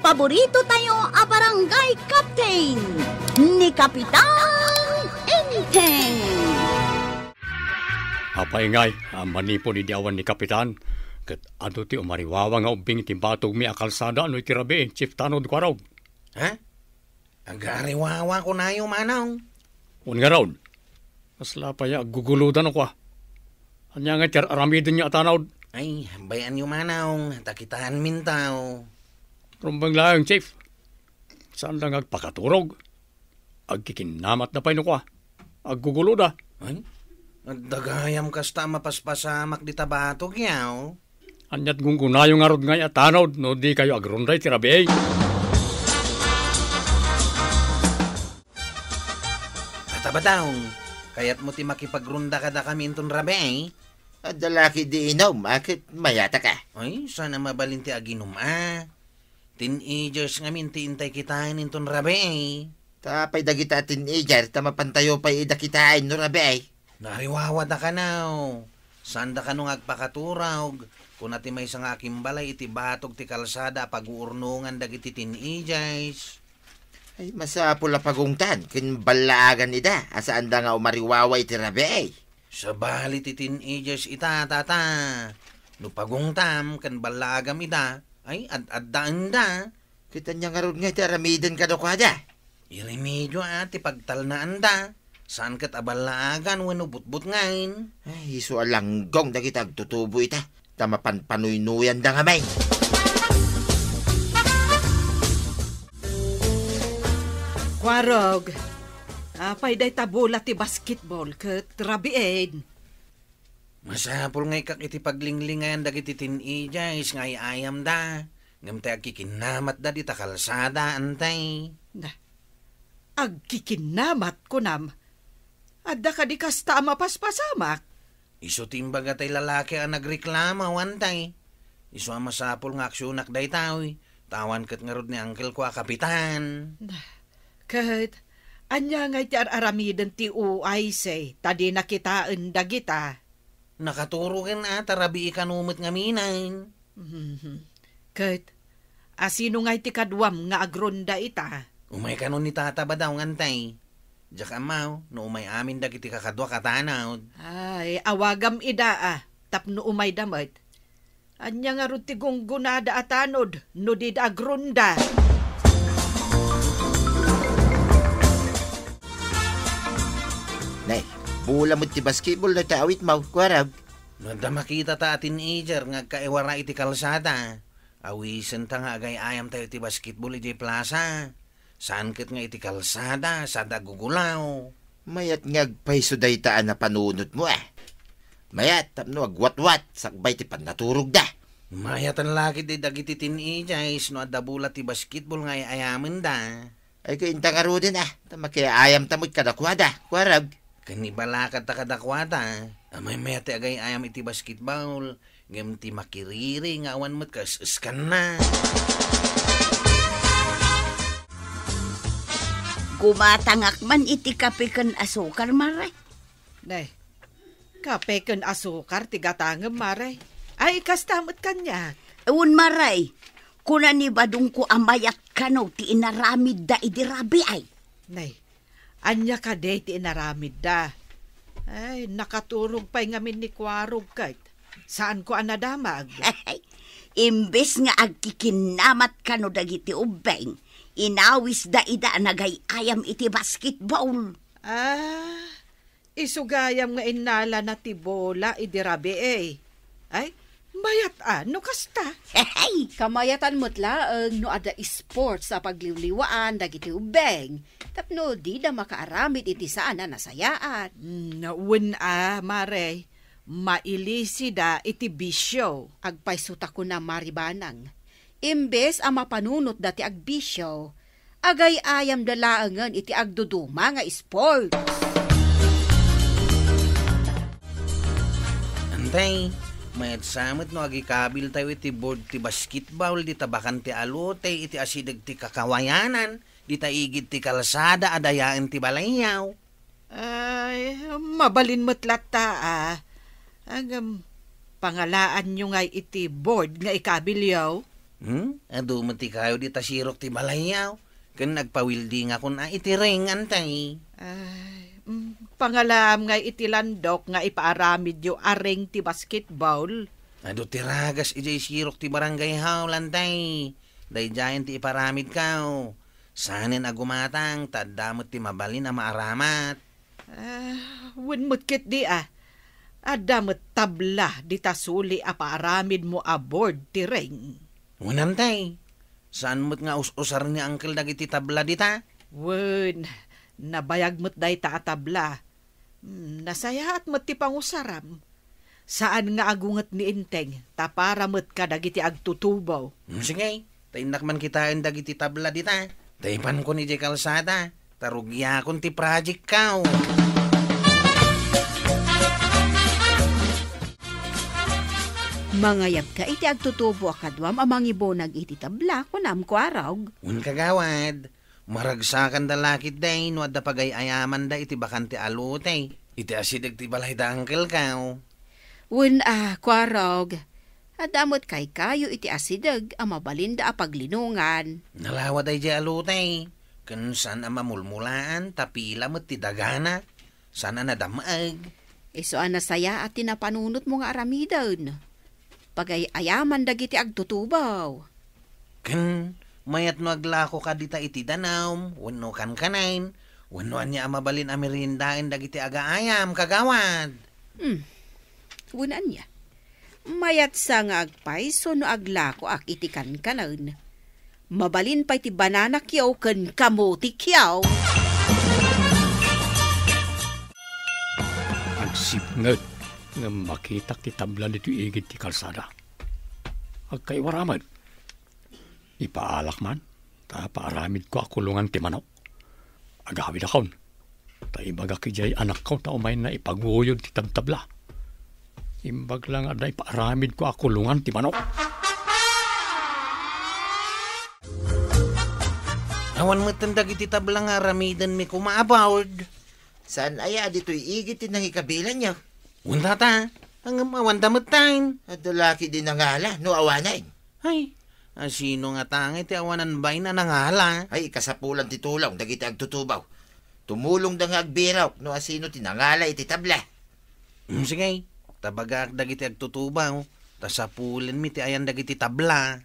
paborito tayo a barangay captain ni Kapitan Enteng. Apaingay, manipo ni diawan ni Kapitan. Kat ano ti umariwawa nga ubing timbatog mi akalsada ano itirabi, Chief Tanod ko araw. Ha? Agariwawa ko na yung manaw. Un nga raw, masla pa ya, guguludan ako. Anya nga tir aramidin niya atanaw. Ay, bayan yung manaw. Takitaan mintaw. Rumbang lang, Chief. Saan lang agpakaturog? Agkikinamat na pa ino ko. Agguguluda. Ay, dagayam kasta mapaspasamak di tabatog yaw. Anyat gunggunayong arod nga atanaw, no di kayo agrunday tirabi. Katabataong, kaya't mo ti makipagrunda kada kami inton rabe eh. Dalaki di inom, bakit mayata ka? Ay, sana mabalinti aginom Teenagers nga minti intay kitain inton rabe eh. Tapay dagita teenager, tamapantayo pa idakitain no rabe. Nariwawa da ka now. Sanda ka nung agpakaturog. Kung nati may isang aking balay, iti batog ti kalsada, pag-uurnungan dagiti teenagers. Ay, masapula pagungtan, kinbalaagan ida, asaan da nga umariwawa iti rabe. Sa bali ti teenagers ita, tata. No pagungtam, kan balagam ida, ay ad-addaan da. Kita niya nga ron nga iti aramidan ka do kada. Iremedyo ti pagtalnaan da. Saan kat abalaagan, wano butbut ngayon. Ay, iso alanggong dagita agtutubo ita. Tamapanpanuy-nuyan da nga may. Kwarog, apay day tabula ti basketball ket rabied. Masapul ngay kak iti paglinglingan dagiti teenagers ngay ayam da. Ngam tayo agkikinamat da di takalsada antay. Na, agkikinamat ko nam. Adda ka di kasta mapaspasamak. Iso timbaga tay lalaki ang nagreklama wantay. Iso ang masapul nga aksyonak day taoy. Tawan kat nga rod ni uncle ko kapitan. Kat, anya nga iti aramiden ti uay say, tadi nakitaan dagita. Nakaturugan tarabi ikanumit nga minain. Kat, asino nga iti kadwam nga agronda ita? Umay kanon ni tata ba daw ngantay? Diyak amaw, no umay amin dagiti kakadwa katanaw. Ay, awagam ida tapno umay damat. Anya nga ron ti gunggunada atanod, no did agronda. Nay, bula mo ti basketball na taawit mo, kwarag. Nanda makita ta teenager nga kaiwara iti kalsada. Awisan ta nga agay ayam tayo ti basketball iti plaza. Saan kat nga iti kalsada, sa dagugulaw. Mayat ngagpaiso day taan na panunot mo Mayat, tapno agwat-wat, sakbay ti panaturog da. Mayat ang laki di dagiti teenagers, no adabula ti basketball nga ayamin da. Ay kainta nga ro din tamakiayam tamot kadakwada, kwarag. Kanibalakad ta kadakwada. Amay mayat ti agay ayam iti basketball. Ngam ti makiriri nga awan mo't kas-skan na. Gumatangak man iti kape ken asukar, maray. Nay, kape ken asukar tigatangem maray. Ay, kastamot kanya. Ewan, maray. Kuna ni badung ko amayak kano ti inaramid da idirabi ay. Nay, anya ka day ti inaramid da. Ay, nakaturog pa'y ngamin ni Kwarog kahit. Saan ko anadamag? Imbes nga agkikinamat kano dagiti ubeng. Inawis da ida nagay ayam iti basketball. Isugayam nga inala na ti bola idirabi Ay, mayat no kasta. Hey! Kamayatan mo't laang no ada sports sa pagliwliwaan dagiti ubeng. Tapno di da makaaramid iti saan na nasayaan. Naun mare. Mailisi da iti bisyo. Agpaysuta ko na maribanang. Imbes ang mapanunot dati agbisyo, agay ayam dalaangan iti agduduma nga sport. Antay, mayat samot no agikabil tayo iti board ti basketball, di tabakan ti alote, iti asidag ti kakawayanan, di taigid ti kalsada, adayaan ti balayaw. Ay, mabalin mo't lata Agam, pangalaan nyo nga iti board nga ikabilyaw. Ado mo ti kayo di tasirok ti balayaw. Kan nagpawilding ako na itiring antay. Ay, pangalam nga itilandok nga ipaaramid yo areng ti basketball. Ado ti ragas ijay sirok ti barangay haw lantay. Dayjayan ti iparamid kaw. Sanin agumatang tadamot ti mabalin na maaramat. Wenmut ket di Adamot tabla di tasuli apaaramid mo aboard ti ring. Unantay. Saan mo't nga us-usar ni Uncle dagiti tabla dita? Wen, nabayag mo't day ta tabla. Nasayaat mo't ti pangusaram. Saan nga agungat ni Inteng, tapara mo't ka dagiti agtutubaw. Sige, tainak man kitain dagiti tabla dita. Taipan ko ni Jay Kalsada, tarugya kon ti project kaw. Mangayab ka iti agtutubo akadwam amang ibonag iti tabla kunam ko arog. Un kagawad, maragsakan da lakit day no adda pagayayaman da iti bakante alutay. Iti asidag ti balay da Uncle kaw. Un kwarog. Adamot kay kayo iti asidag ang mabalinda a paglinungan. Nalawa day di alutay. Kansan ang mamulmulaan tapila mo't ti dagana. Sana nadamag. Iso anasaya at tinapanunot mo nga aramidan. Pagayayaman dagiti agtutubaw. Kan mayat no aglako ka dita iti danam, wano kan kanain, wano anya mabalin amirindain dagiti agaayam kagawad. Unan niya. Mayat sa nga agpaiso no aglako ak iti kankanan. Mabalin pa iti banana kyaw kan kamuti kyaw. Agsipnget nga makita ti tabla dito igit ti kalsada. Agkaiwaramad. Ipaalak man, paaramid ko akulungan ti manok. Agawid akon. Taibaga kijay anak ko ta umay na ipaguyod ti tabtabla. Imbag lang aday paaramid ko akulungan ti manok. Awan mo tandag iti tabla nga ramidan mi kumaabawd. Saan aya dito'y igit ti nangikabilan niyo? Wanda ta, ang awan damutain. At lalaki din nangala, no awanay. Ay, sino nga tangay ti awanan bay na nangala? Ay, kasapulan ti tulong, dagiti agtutubaw. Tumulong da nga agbiraw, no asino ti nangala iti tabla. Sige, tabagak dagiti agtutubaw. Tasapulan mi ti ayan dagiti tabla.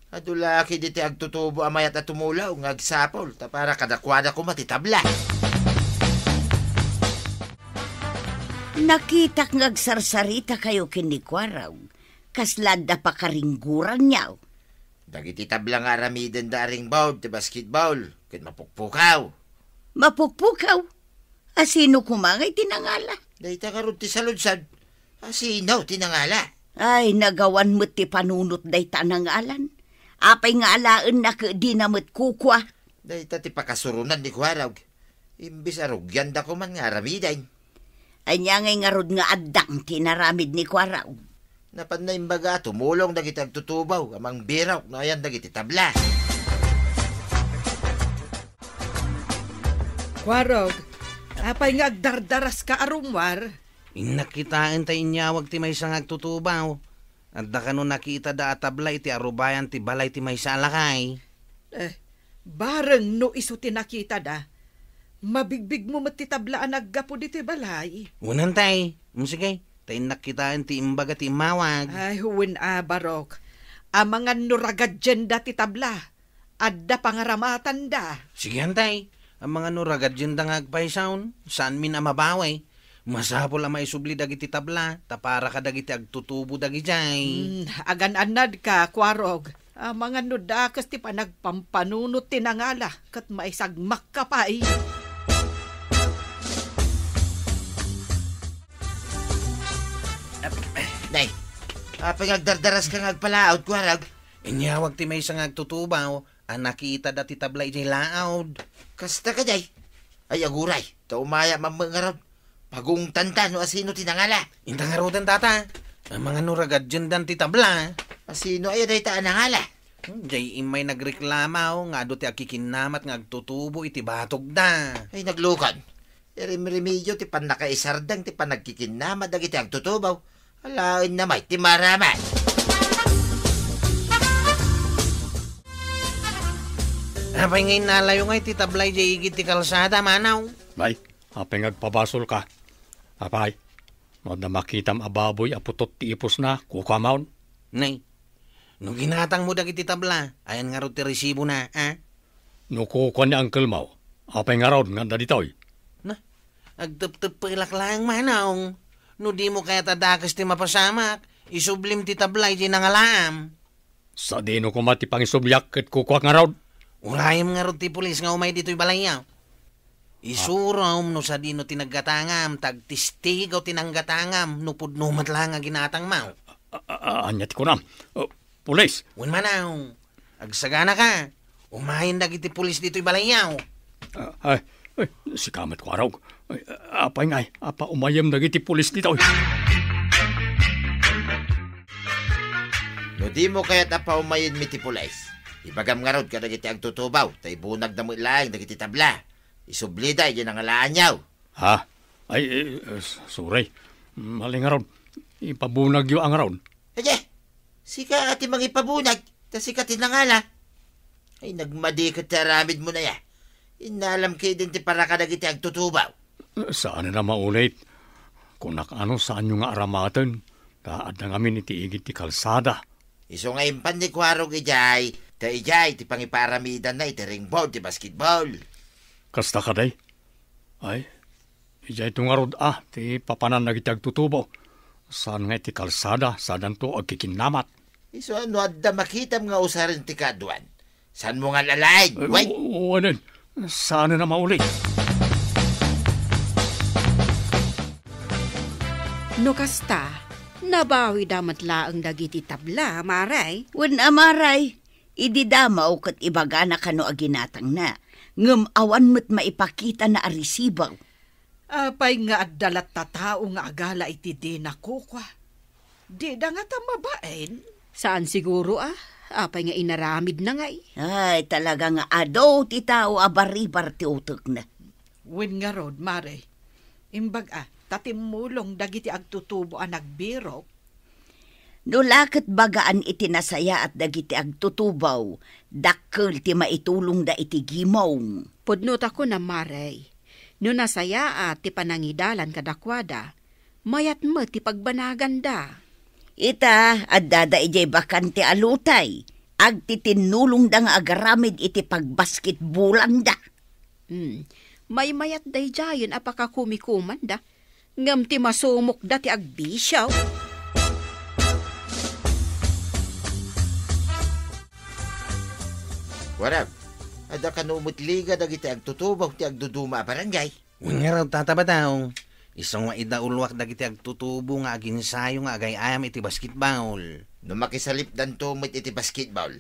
At lalaki di ti agtutubo amayat at tumulaw, nga agsapol, ta para kadakwada ko mati tabla. Nakita ng agsarsarita kayo kinikwaraw, kaslada pa karingguran niyaw. Dagiti tabla nga aramiden da ring bawd ti basketball, ket mapukpukaw. Mapukpukaw? Asino kumangay tinangala? Dayta karod ti saludsad, asino tinangala? Ay, nagawan mo ti panunot dayta nangalan. Apay nga alaan na di namit kukwa. Dayta ti pakasurunan ni kwaraw. Imbis arugyan da ko man nga aramiday. Anya ngay ngarod nga addang tinaramid ni kwaraw. Napan na imbaga, tumulong dagiti agtutubaw, amang biraw, no ayan dagiti tabla. Kwarog, apay nga agdardaras ka arumwar. Inakitaan tayo inyawag ti may isang agtutubaw. At da kano nakita da atabla iti arubayan ti balay ti may salakay. Bareng no iso tinakita da. Mabigbig mo matitablaan aggapo diti balay. Unan tay, sige, tayo nakitaan ti imbaga ti mawag. Ay, huwin barok. Amangan nuragad dyan da ti tabla. Adda pangaramatan da. Sige tay, ang mga nuragad dyan da nga agpaisaon, saan min amabaway. Masapol ang maisubli dagiti tabla, tapara ka dagiti agtutubo dagijay. Agan-anad ka, kwarog. Mga nudakas ti panagpampanunot tinangala, kat maisagmak ka pa Nay, apay agdardaras ka nga agpalaod, kwarag. Inyawag ti may isang agtutubaw, ang nakita dati tabla ijay laod. Kasta ka, day. Ay, aguray, taumaya mamangarod. Pagong tanta, no asino tinangala. Intangarudan tata, ang mga nuragad dyan dan ti tabla. Asino ay day taan nangala. Jay imay nagreklamaw, nga do ti akikinamat nga agtutubo iti batog da. Ay, naglukan. Irim-remedyo ti pan nakaisardang ti pan nagkikinama dagiti agtutubaw. Alain na may ti maraman. Apay ngayon nalayo nga iti tablay di igit ti kalsada, manaw. Bay, apay ngagpabasol ka. Apay, no na makitam ababoy aputot ti ipos na, kukamaon. Nay, no ginatang mo dagiti tabla, ayan nga ro ti resibo na, ha? No kukuha ni Uncle Mau, apay nga raw nga ditoy. Na, agtep-tep pa ilaklang manaw. No di mo kaya tadakas ti mapasamak, isublim ti tablay di nangalam. Sa dino ko mati pang isubyak at kukuha nga raw. Urayam nga ro ti pulis nga umay dito'y balayaw. Isurom no sa dino tinaggatangam, tagtistigaw tinanggatangam, no pudnumat lang nga ginatang mau. Anyat ko na. Pulis. Wen manaw, agsagana ka. Umahin dagiti pulis dito'y balayaw. Ay, si kamat ko araw. Apay ngay, apa umayam dagiti pulis dito. No di mo kaya't apa umayin mi ti pulis. Ibagam nga rod ka dagiti agtutubaw, tay bunag na mo ilang dagiti tabla. Isublida, yan ang alaan yaw. Ha? Ay, sorry. Maling nga raw. Ipabunag yung ang raw. Aye, sika ati mang ipabunag, ta sika tinangala. Ay, nagmadi ka taramid mo na ya. Inalam kayo din ti para ka dagiti agtutubaw. Saan na maulit? Kung nakano saan yung nga aramatan, taad na ngamin itiigit ti kalsada. Iso nga impan ni Kwarog ijay, ta ijay ti pangiparamidan na iti ringball, ti basketball. Kasta ka day? Ay, ijay itong arod ti papanan na iti agtutubo. Saan nga iti kalsada, saan to agkikinamat. Iso ano adda makitam nga usarin ti kaduan. Saan mo nga lalaig? Wait! Wanan, saan na maulit? No kasta, nabawi damat laang dagiti tabla, maray. Wen amaray, ididamaw kat ibaga na kano aginatang na. Ngem awan mo't maipakita na arisibaw. Apay nga at dalat tatao nga agala iti di na kukwa. Di da nga tamabain. Saan siguro Apay nga inaramid na nga Ay, talaga nga ado ti tao abaribar ti utok na. Wen nga rod, mare. Imbag tatimulong dagiti agtutubo nagbiro. No lakit bagaan iti nasaya at dagiti agtutubaw, dakkel ti maitulong da iti gimaw. Pudnot ako na maray. No nasaya ti panangidalan kadakwada, mayat mo ti pagbanagan da. Ita, addada ijay bakante alutay, agtitinulong da nga agaramid iti pagbasketbulan da. May mayat day jayon apakakumikuman da, ngam ti masumok da ti agbisyaw. Warag, ada ka numutliga dagiti agtutubaw ti agduduma barangay. Wen nga raw tatabataw. Isang maidaulwak dagiti agtutubo nga aginsayo nga agayayam iti basketball. No makisalip dan tumit iti basketball,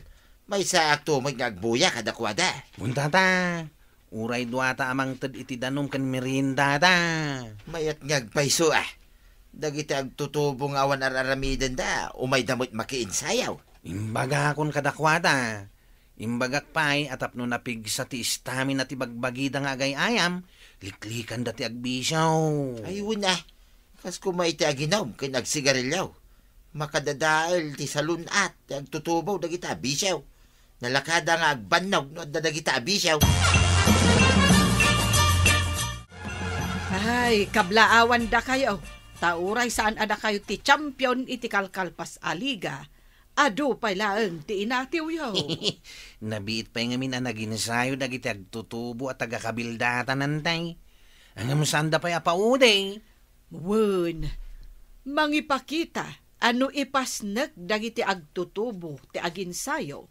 may sa tumit nga agbuya kadakwada. Buntata, uray duwata amang ted iti danom kan merinda da. Mayat nga agpaiso dagiti agtutubo nga awan araramidan da, umay damot makiinsayaw. Imbaga akon kadakwada. Imbagak pa'y atap no napig sa ti istamin na ti bagbagida nga agayayam, liklikan dati agbisyaw. Ayun kas kumaiti aginaw, kay nagsigarilyaw. Makadadaal ti salunat, ti agtutubaw dagita abisyaw. Nalakada nga agbanaw, no adda dagita abisyaw. Ay, kablaawan da kayo. Tauray saan ada kayo ti champion iti kalkalpas aliga. Ado pa laang ti inatiw yaw. Nabiit pa yung amin naginsayo dagiti agtutubo at agakabildatan nantay. Ang sanda pa'y apauday. Wen, mangipakita, ano ipasnek dagiti agtutubo ti aginsayo.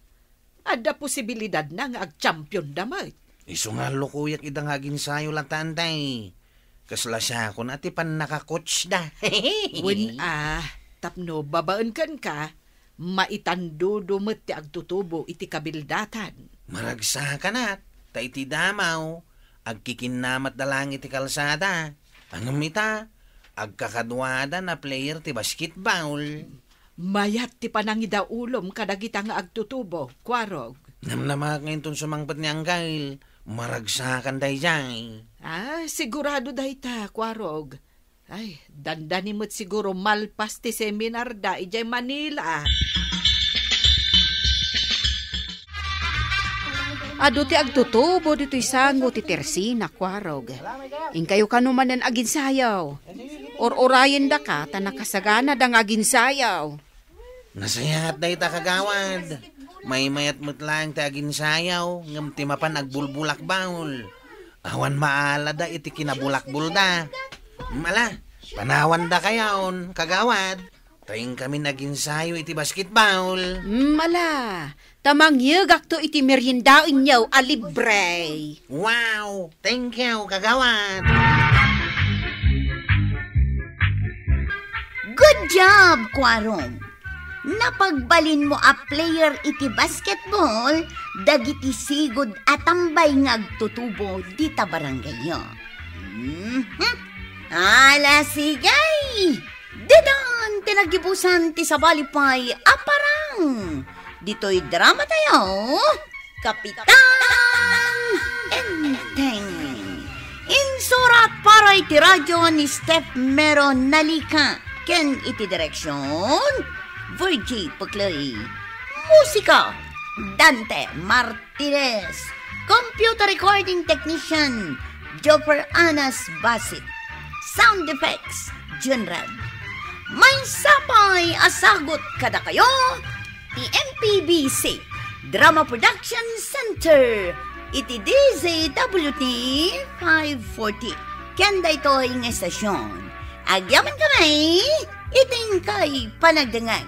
Ada posibilidad na nga agchampion damay. Iso nga lukuyak idang aginsayo latantay. Kasla siya ako na ti pan nakakots da. Wen tapno babaan kan ka, maitandudo met ti agtutubo iti kabildatan. Maragsa ka na, ta iti damaw, agkikinamat dalang iti kalsada. Ang mita, agkakadwada na player ti basketball. Mayat ti panangidaulom kadagita nga agtutubo, Kwarog. Namnamak ngayon ton sumangpat ni Anggail, maragsakan day jay. Sigurado day ta, Kwarog. Ay, dandani mo't siguro malpas ti seminar da ijay Manila. Ado ti agtutubo dito'y sango ti Tersina, kwarog. Ingkayo kanumanan agin sayaw. Or-orayin da ka, ta nakasagana da nga agin sayaw. Nasayat da ita kagawad. May mayat mutlang ti agin sayaw, ngam ti mapan agbulbulak baul. Awan maala da iti kinabulakbul da. Mala, panawan da kayaon, kagawad. Taing kami naging sayo iti basketball. Mala, tamang yagak to iti meriendain niyaw a libre. Wow, thank you, kagawad. Good job, Kwarong. Napagbalin mo a player iti basketball, dagiti sigod atambay nga agtutubo di ta barangay yo. Ala sigay! Dedan tinagibusan ti sabalipay aparang. Dito'y drama tayo, Kapitan Enteng. Insurat para iti radyo ni Steph Meron Nalika. Ken iti direksyon, Virgie Puclay. Musika, Dante Martinez. Computer recording technician, Joper Anas Basit. Sound effects, Junrad. May sapay asagot kada kayo, ti MPBC Drama Production Center, iti DZWT 540. Kanda ito ang estasyon. Agyaman kamay, iting kay panagdangan.